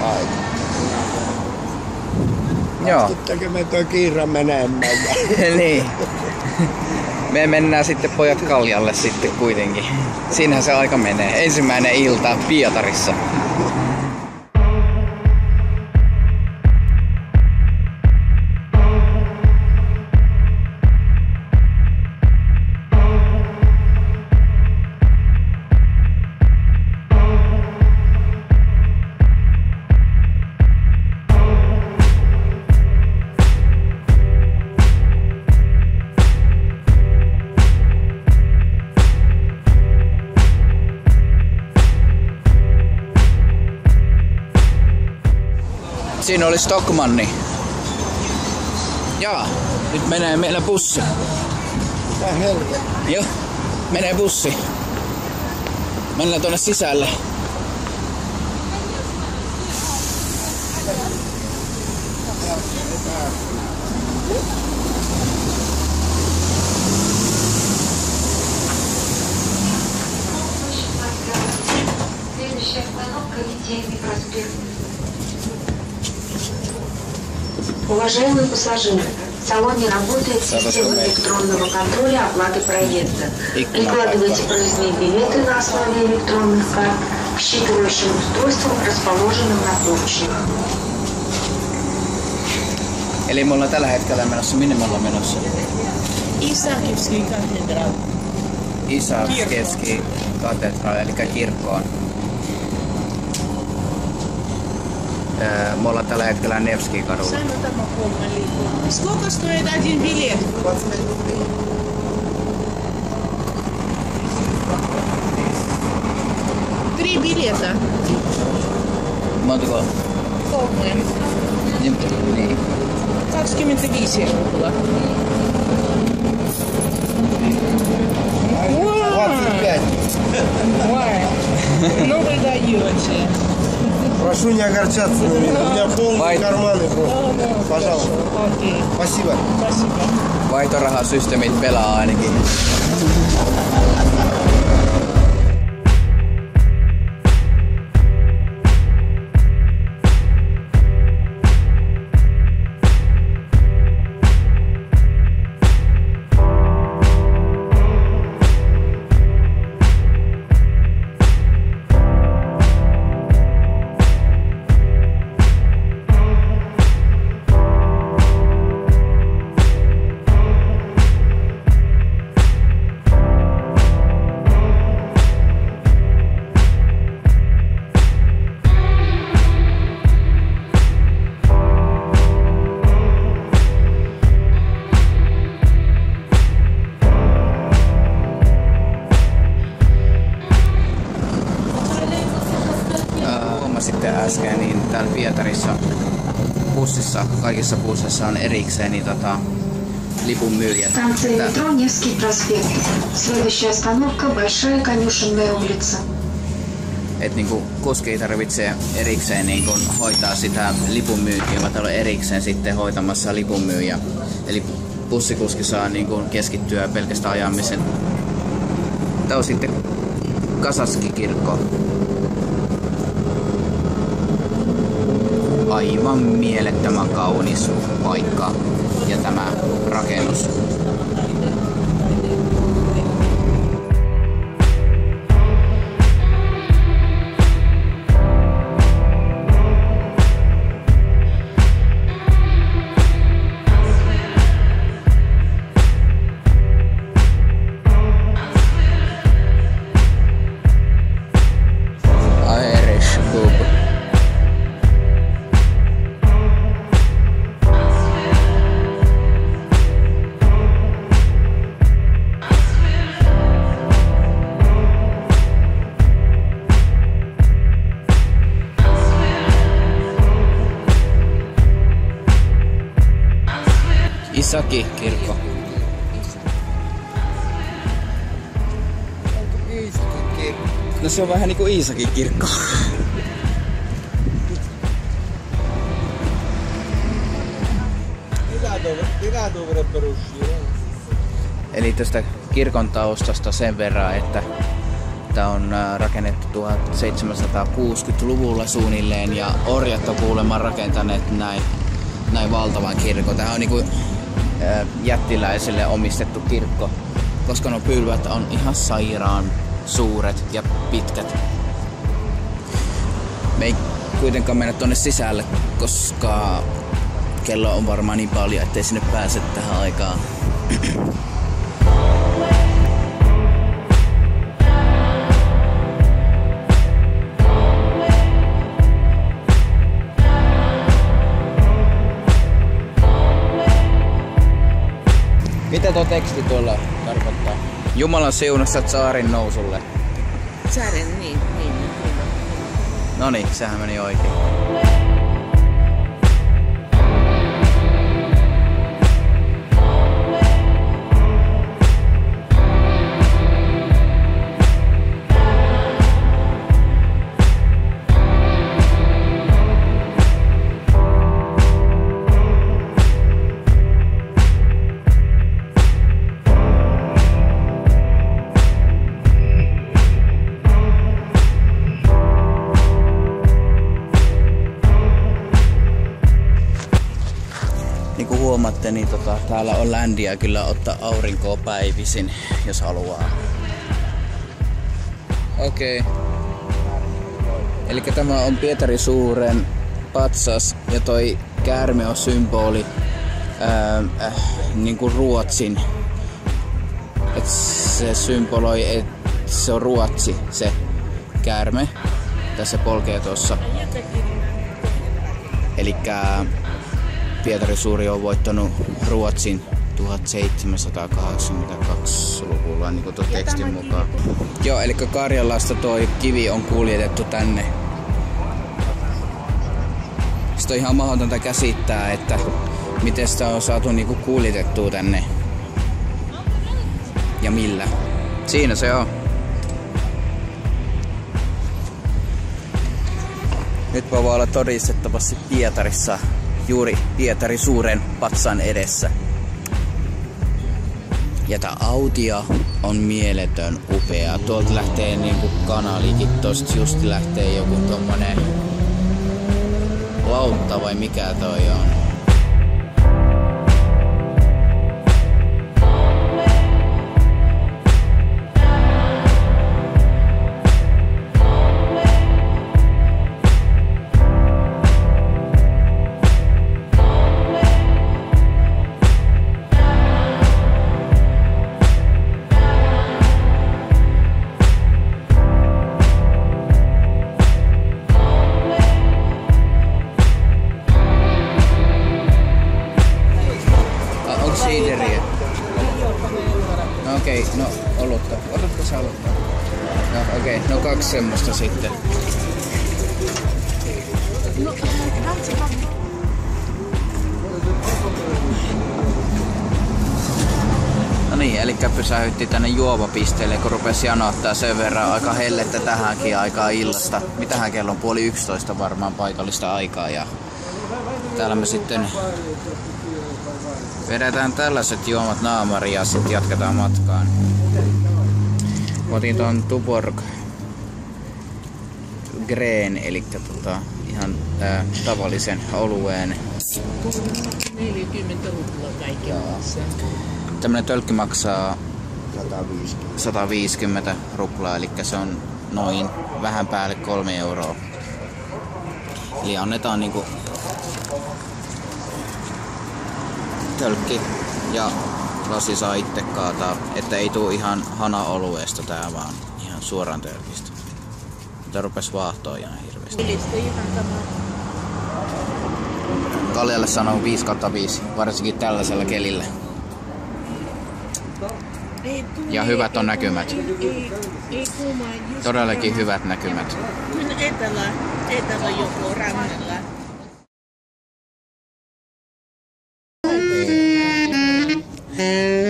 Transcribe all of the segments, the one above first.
aika. Joo. Sitten me toi kiira menemään. Niin. Me mennään sitten pojat Kaljalle sitten kuitenkin. Siinähän se aika menee. Ensimmäinen ilta Pietarissa. Siinä oli Stockmanni. Jaa, nyt menee meillä bussi. Mitä helvetti? Joo, menee bussi. Mennään tuonne sisälle. Уважаемые пассажиры, в салоне работает система электронного контроля оплаты проезда. Прикладывайте проездные билеты на основе электронных карт к считывающим устройствам, расположенным на поручнях. Eli me ollaan tällä hetkellä menossa, minne me ollaan menossa? Isakivski katedraali. Isakivski katedraali, eli kirkkoon. Me ollaan tällä hetkellä Nevski-kadulla. Sano tämä homma liikkuu. Сколько стоит один билет? 3 билета. Montako? 3. Niin. 25 euroa. Ну вы даете. Прошу не огорчаться, у меня полные карманы просто. Пожалуйста. Окей. Спасибо. Спасибо. Vaihtorahasysteemit pelaa ainakin. Sitten äsken, niin täällä Pietarissa bussissa, kaikissa busseissa on erikseen niin lipunmyyjät. Станция метро Невский проспект. Следующая остановка Большая Конюшенная улица. Et niinku kuski ei tarvitse erikseen niinku hoitaa sitä lipunmyyntiä, vaan täällä on erikseen sitten hoitamassa lipunmyyjä. Eli bussikuski saa niinku keskittyä pelkästään ajamiseen. Tää on sitten Kasaski-kirkko. Aivan mielettömän kaunis paikka ja tämä rakennus. Isaki-kirkko. No se on vähän niinku Iisakin-kirkko. Eli tästä kirkon taustasta sen verran, että Tää on rakennettu 1760-luvulla suunnilleen ja orjat on kuulemma rakentaneet näin valtavan kirkon. Tää on niinku jättiläisille omistettu kirkko, koska nuo pylvät on ihan sairaan suuret ja pitkät. Me ei kuitenkaan mennä tonne sisälle, koska kello on varmaan niin paljon, ettei sinne pääse tähän aikaan. Mitä tuo teksti tuolla tarkoittaa? Jumalan siunassa tsaarin nousulle. Tsaarin, niin. Noniin, sehän meni oikein. Niin kuin huomaatte, niin täällä on ländiä kyllä ottaa aurinkoa päivisin, jos haluaa. Okei. Eli tämä on Pietari Suuren patsas ja toi käärme on symboli niin kuin Ruotsin. Et se symboloi, että se on Ruotsi, se käärme. Tässä polkee tuossa. Elikkä Pietari Suuri on voittanut Ruotsin 1782-luvulla niin kuin tuon tekstin mukaan. Joo, eli Karjalasta toi kivi on kuljetettu tänne. Sitten on ihan mahdotonta käsittää, että miten sitä on saatu niin kuin kuljetettua tänne. Ja millä. Siinä se on. Nyt voi olla todistettavasti Pietarissa. Juuri Pietari Suuren patsan edessä. Ja tää autio on mieletön upea. Tuolta lähtee niinku kanalikin. Tosta just lähtee joku tommonen lautta vai mikä toi on. Okei, no olutta. Otatko sä olutta? No okei, no 2 semmoista sitten. No niin, eli pysähytti tänne juovapisteelle, kun rupesi janottaa sen verran aika hellettä tähänkin aikaan illasta. Mitähän kello on 10:30 varmaan paikallista aikaa ja täällä me sitten vedetään tällaiset juomat naamariin ja sitten jatketaan matkaan. Otin ton Tuborg Green, eli ihan tavallisen olueen. 40 ruplaa kaikki maassa. Tämmönen tölkki maksaa 150 ruplaa, eli se on noin vähän päälle 3 euroa. Eli annetaan niinku tölkki ja lasi saa itse kaataa, että ei tuu ihan hana-olueesta tää vaan ihan suoraan tölkistä. Tää rupes vaahtoa ihan hirveesti. Kaljalle sanoo 5/5, varsinkin tällaisella kelillä. Ja hyvät on näkymät. Todellakin hyvät näkymät. Kyllä etelä joku rannalla.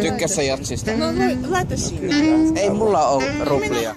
Tykkäs sä jatsista? No laita sinne. Ei mulla oo ruplia.